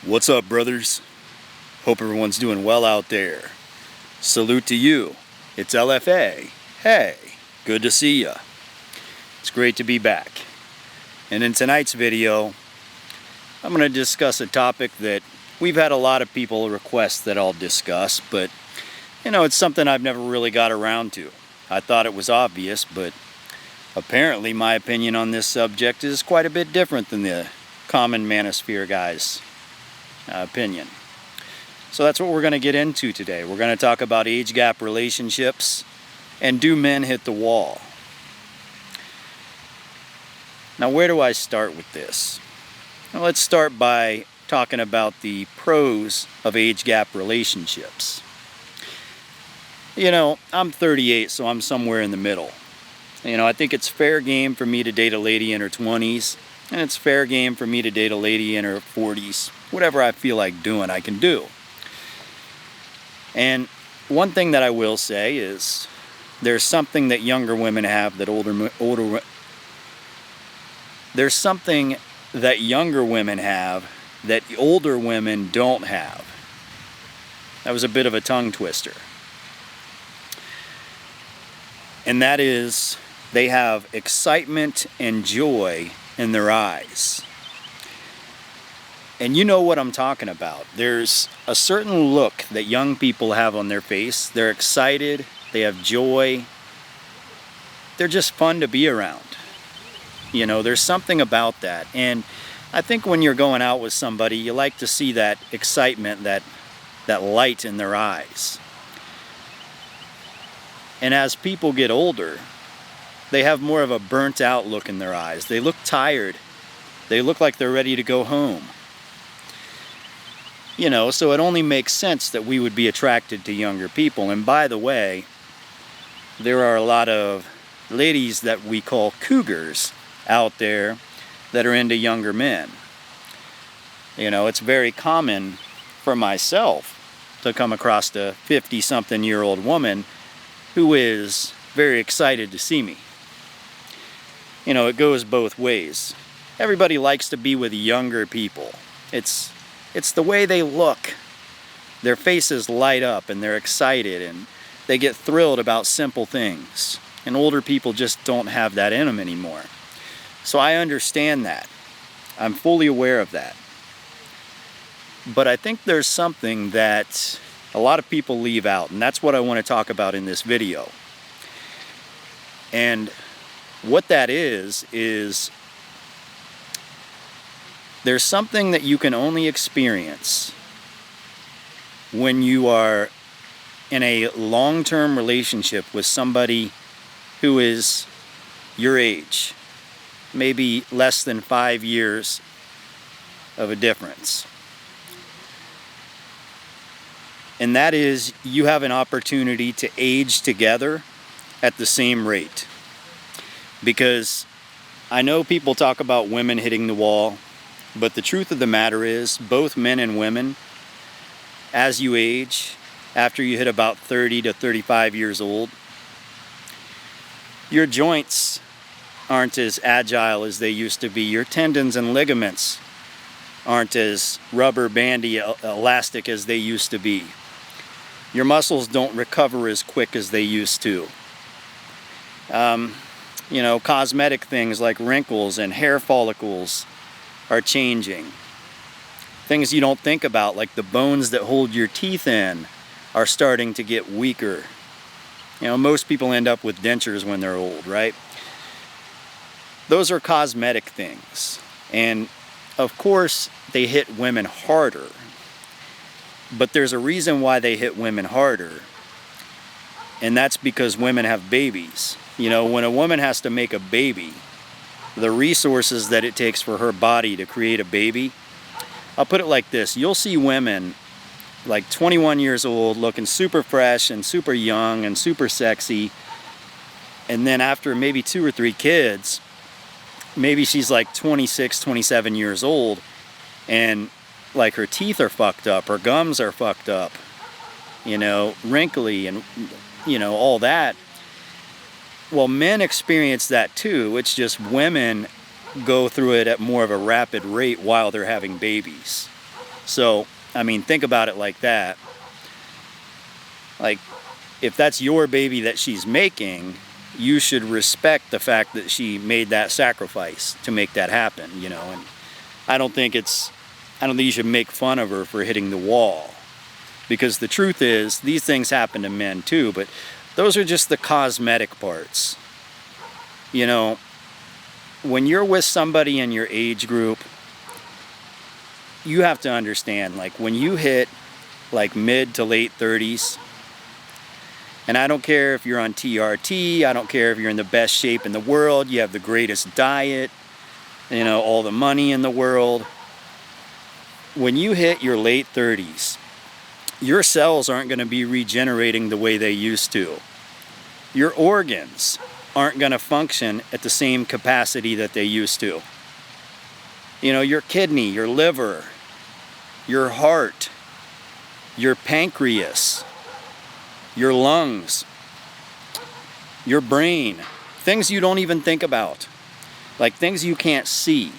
What's up, brothers? Hope everyone's doing well out there. Salute to you. It's LFA. Hey, good to see ya. It's great to be back. And in tonight's video, I'm going to discuss a topic that we've had a lot of people request that I'll discuss, but it's something I've never really got around to. I thought it was obvious, but apparently my opinion on this subject is quite a bit different than the common manosphere guys' opinion. So that's what we're going to get into today. We're going to talk about age gap relationships and do men hit the wall. Now, where do I start with this? Well, let's start by talking about the pros of age gap relationships. I'm 38, so I'm somewhere in the middle. I think it's fair game for me to date a lady in her 20s, and it's fair game for me to date a lady in her 40s. Whatever I feel like doing, I can do. And one thing that I will say is there's something that younger women have that there's something that younger women have that older women don't have. That was a bit of a tongue twister. And that is, they have excitement and joy in their eyes. And you know what I'm talking about. There's a certain look that young people have on their face. They're excited, they have joy. They're just fun to be around. There's something about that. And I think when you're going out with somebody, you like to see that excitement, that light in their eyes. And as people get older, they have more of a burnt out look in their eyes. They look tired. They look like they're ready to go home. So it only makes sense that we would be attracted to younger people. And by the way, there are a lot of ladies that we call cougars out there that are into younger men. It's very common for myself to come across a 50-something-year-old woman who is very excited to see me. It goes both ways. Everybody likes to be with younger people. It's the way they look. Their faces light up and they're excited and they get thrilled about simple things. And older people just don't have that in them anymore. So I understand that. I'm fully aware of that. But I think there's something that a lot of people leave out, and that's what I want to talk about in this video. And what that is there's something that you can only experience when you are in a long-term relationship with somebody who is your age, maybe less than 5 years of a difference. And that is, you have an opportunity to age together at the same rate. Because I know people talk about women hitting the wall, but the truth of the matter is, both men and women, as you age, after you hit about 30 to 35 years old, your joints aren't as agile as they used to be. Your tendons and ligaments aren't as rubber bandy elastic as they used to be. Your muscles don't recover as quick as they used to. Cosmetic things like wrinkles and hair follicles are changing. Things you don't think about, like the bones that hold your teeth in, are starting to get weaker. Most people end up with dentures when they're old, right? Those are cosmetic things. And of course, they hit women harder. But there's a reason why they hit women harder. And that's because women have babies. When a woman has to make a baby, the resources that it takes for her body to create a baby, I'll put it like this. You'll see women like 21 years old looking super fresh and super young and super sexy. And then after maybe 2 or 3 kids, maybe she's like 26, 27 years old and like her teeth are fucked up, her gums are fucked up, wrinkly and, all that. Well, men experience that too. It's just women go through it at more of a rapid rate while they're having babies. So, I mean, think about it like that. Like, if that's your baby that she's making, you should respect the fact that she made that sacrifice to make that happen, you know. And I don't think you should make fun of her for hitting the wall. Because the truth is, these things happen to men too, but those are just the cosmetic parts. You know, when you're with somebody in your age group, you have to understand, like, when you hit like mid to late 30s, and I don't care if you're on TRT, I don't care if you're in the best shape in the world, you have the greatest diet, you know, all the money in the world. When you hit your late 30s, your cells aren't going to be regenerating the way they used to. Your organs aren't going to function at the same capacity that they used to. You know, your kidney, your liver, your heart, your pancreas, your lungs, your brain, things you don't even think about, like things you can't see.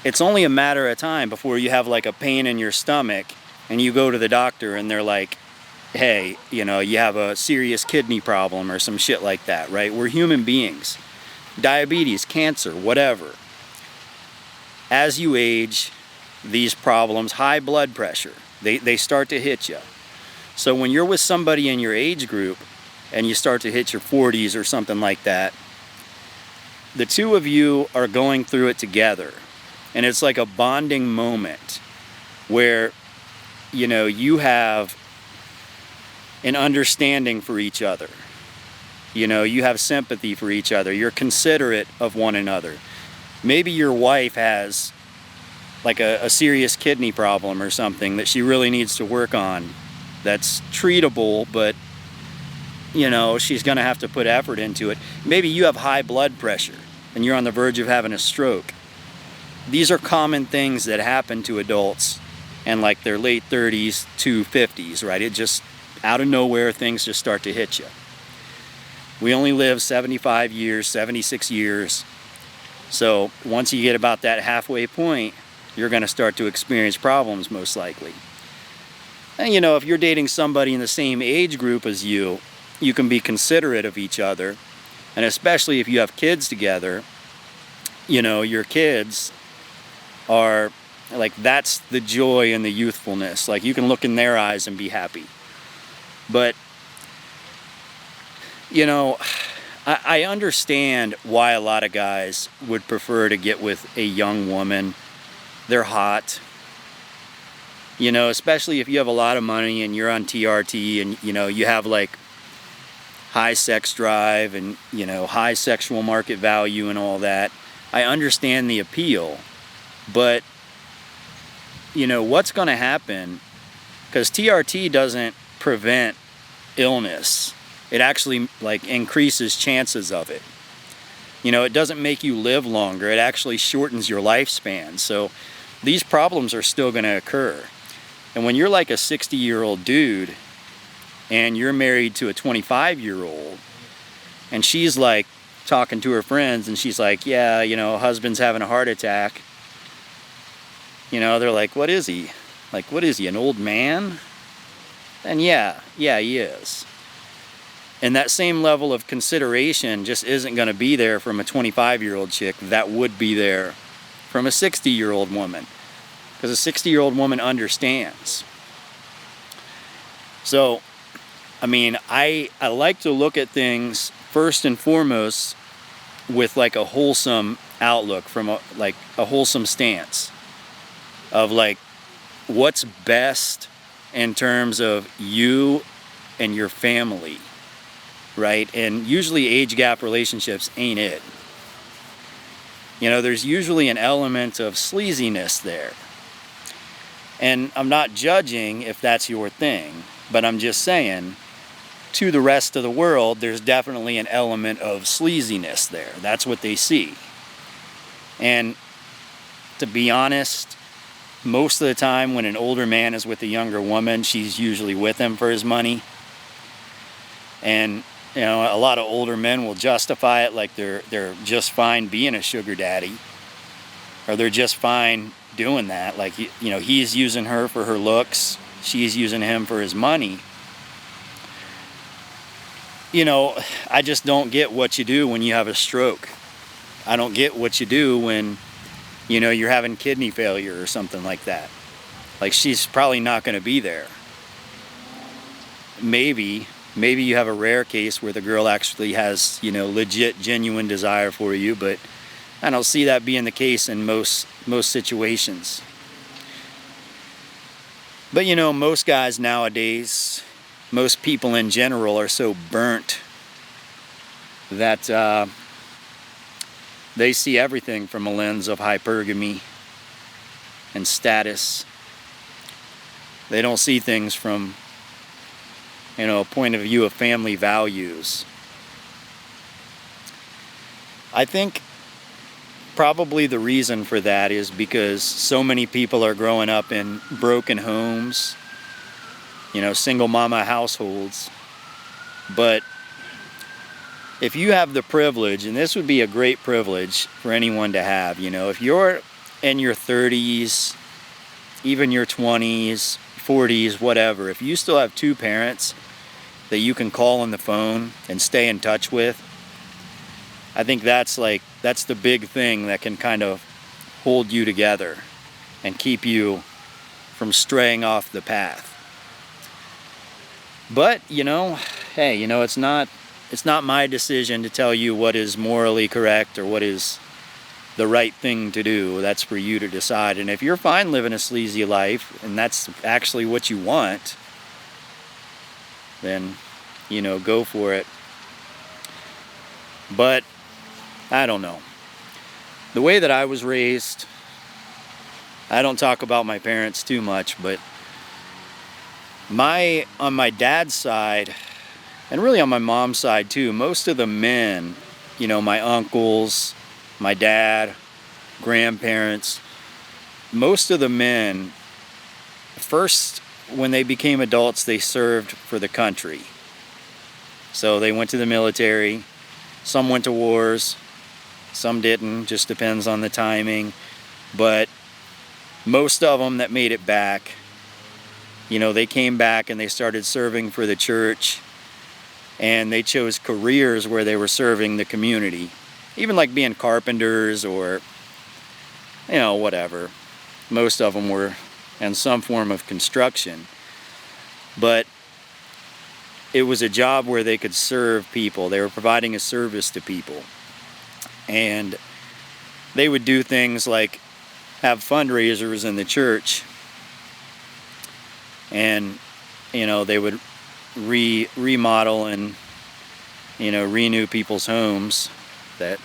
It's only a matter of time before you have like a pain in your stomach and you go to the doctor and they're like, hey, you know, you have a serious kidney problem or some shit like that, right? We're human beings. Diabetes, cancer, whatever. As you age, these problems, high blood pressure, they start to hit you. So when you're with somebody in your age group and you start to hit your 40s or something like that, the two of you are going through it together. And it's like a bonding moment where, you know, you have an understanding for each other. You know, you have sympathy for each other. You're considerate of one another. Maybe your wife has like a serious kidney problem or something that she really needs to work on. That's treatable, but, you know, she's going to have to put effort into it. Maybe you have high blood pressure and you're on the verge of having a stroke. These are common things that happen to adults in like their late 30s to 50s, right? It just, out of nowhere, things just start to hit you. We only live 75 years, 76 years. So once you get about that halfway point, you're going to start to experience problems most likely. And you know, if you're dating somebody in the same age group as you, you can be considerate of each other. And especially if you have kids together, you know, your kids are like, that's the joy and the youthfulness. Like, you can look in their eyes and be happy. But, you know, I understand why a lot of guys would prefer to get with a young woman. They're hot. You know, especially if you have a lot of money and you're on TRT and, you know, you have like high sex drive and, you know, high sexual market value and all that. I understand the appeal, but, you know, what's going to happen, because TRT doesn't prevent illness. It actually like increases chances of it. You know, it doesn't make you live longer. It actually shortens your lifespan. So these problems are still going to occur. And when you're like a 60-year-old dude and you're married to a 25-year-old and she's like talking to her friends and she's like, yeah, you know, husband's having a heart attack. You know, they're like, what is he? Like, what is he, an old man? And yeah, he is. And that same level of consideration just isn't going to be there from a 25-year-old chick that would be there from a 60-year-old woman. Because a 60-year-old woman understands. So, I mean, I like to look at things first and foremost with like a wholesome outlook, from a wholesome stance of like what's best in terms of you and your family, right? And usually age gap relationships ain't it. You know, there's usually an element of sleaziness there. And I'm not judging if that's your thing, but I'm just saying, to the rest of the world, there's definitely an element of sleaziness there. That's what they see. And to be honest, most of the time when an older man is with a younger woman, she's usually with him for his money. And, you know, a lot of older men will justify it like they're just fine being a sugar daddy, or they're just fine doing that. Like, you know, he's using her for her looks, she's using him for his money. You know, I just don't get what you do when you have a stroke. I don't get what you do when, you know, you're having kidney failure or something like that. Like, she's probably not going to be there. Maybe you have a rare case where the girl actually has, you know, legit, genuine desire for you, but I don't see that being the case in most situations. But, you know, most guys nowadays, most people in general are so burnt that they see everything from a lens of hypergamy and status. They don't see things from, you know, a point of view of family values. I think probably the reason for that is because so many people are growing up in broken homes, you know, single mama households. But if you have the privilege, and this would be a great privilege for anyone to have, you know, if you're in your 30s, even your 20s, 40s, whatever, if you still have two parents that you can call on the phone and stay in touch with, I think that's the big thing that can kind of hold you together and keep you from straying off the path. But, you know, hey, you know, it's not my decision to tell you what is morally correct or what is the right thing to do. That's for you to decide. And if you're fine living a sleazy life and that's actually what you want, then, you know, go for it. But I don't know. The way that I was raised, I don't talk about my parents too much, but on my dad's side, and really on my mom's side too, most of the men, you know, my uncles, my dad, grandparents, most of the men, first, when they became adults, they served for the country. So they went to the military, some went to wars, some didn't, just depends on the timing. But most of them that made it back, you know, they came back and they started serving for the church, and they chose careers where they were serving the community. Even like being carpenters or, you know, whatever. Most of them were in some form of construction. But it was a job where they could serve people. They were providing a service to people. And they would do things like have fundraisers in the church. And, you know, they would remodel and, you know, renew people's homes that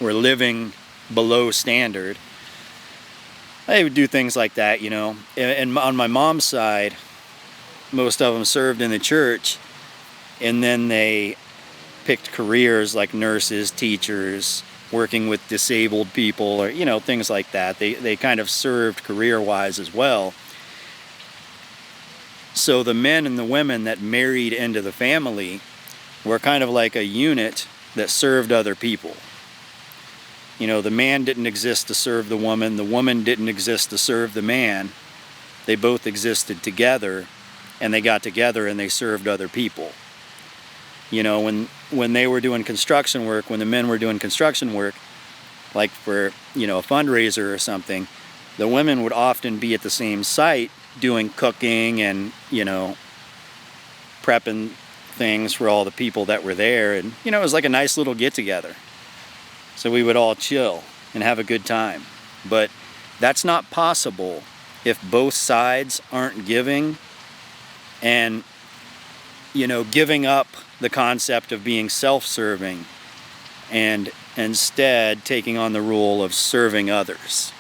were living below standard. They would do things like that, you know. And on my mom's side, most of them served in the church, and then they picked careers like nurses, teachers, working with disabled people, or, you know, things like that. They kind of served career-wise as well. So the men and the women that married into the family were kind of like a unit that served other people. You know, the man didn't exist to serve the woman didn't exist to serve the man. They both existed together, and they got together and they served other people. You know, when they were doing construction work, when the men were doing construction work, like for, you know, a fundraiser or something, the women would often be at the same site doing cooking and, you know, prepping things for all the people that were there. And, you know, it was like a nice little get-together. So we would all chill and have a good time. But that's not possible if both sides aren't giving and, you know, giving up the concept of being self-serving and instead taking on the role of serving others.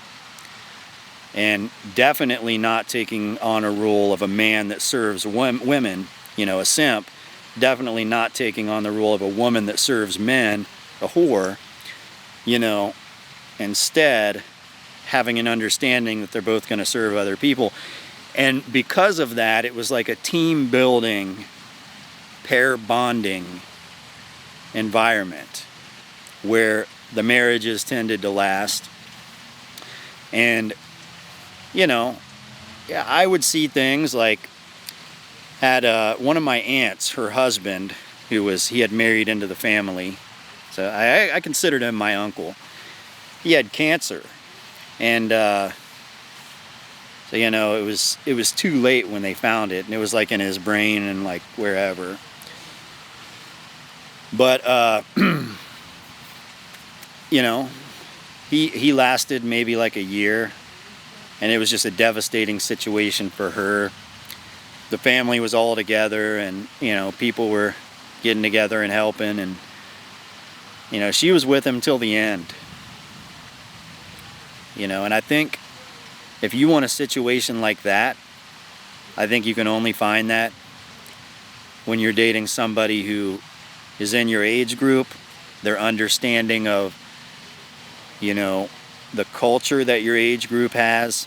And definitely not taking on a role of a man that serves women, you know, a simp. Definitely not taking on the role of a woman that serves men, a whore, you know. Instead, having an understanding that they're both going to serve other people. And because of that, it was like a team building, pair bonding environment where the marriages tended to last. And you know, yeah, I would see things like, had one of my aunts, her husband, he had married into the family, so I considered him my uncle. He had cancer, and so, you know, it was too late when they found it, and it was like in his brain and like wherever. But you know, he lasted maybe like a year, and it was just a devastating situation for her. The family was all together, and you know, people were getting together and helping, and you know, she was with him till the end. You know, and I think if you want a situation like that, I think you can only find that when you're dating somebody who is in your age group, their understanding of, you know, the culture that your age group has.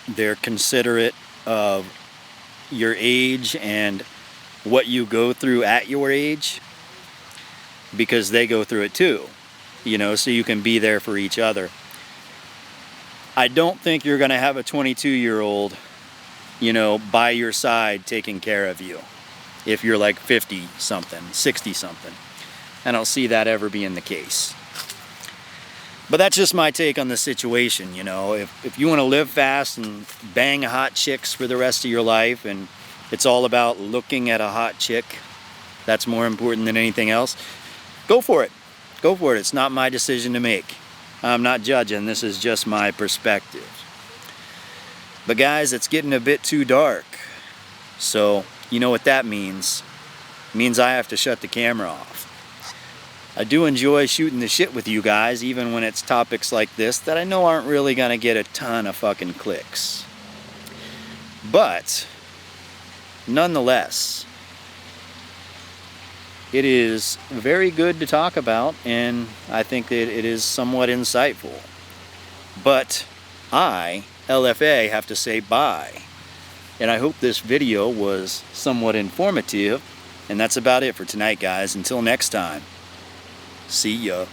They're considerate of your age and what you go through at your age, because they go through it too, you know, so you can be there for each other. I don't think you're going to have a 22-year-old, you know, by your side taking care of you if you're like 50 something, 60 something. I don't see that ever being the case. But that's just my take on the situation, you know. If you want to live fast and bang hot chicks for the rest of your life, and it's all about looking at a hot chick, that's more important than anything else, go for it. Go for it. It's not my decision to make. I'm not judging. This is just my perspective. But guys, it's getting a bit too dark. So, you know what that means. It means I have to shut the camera off. I do enjoy shooting the shit with you guys, even when it's topics like this that I know aren't really going to get a ton of fucking clicks. But, nonetheless, it is very good to talk about, and I think that it is somewhat insightful. But I, LFA, have to say bye. And I hope this video was somewhat informative. And that's about it for tonight, guys. Until next time. See ya.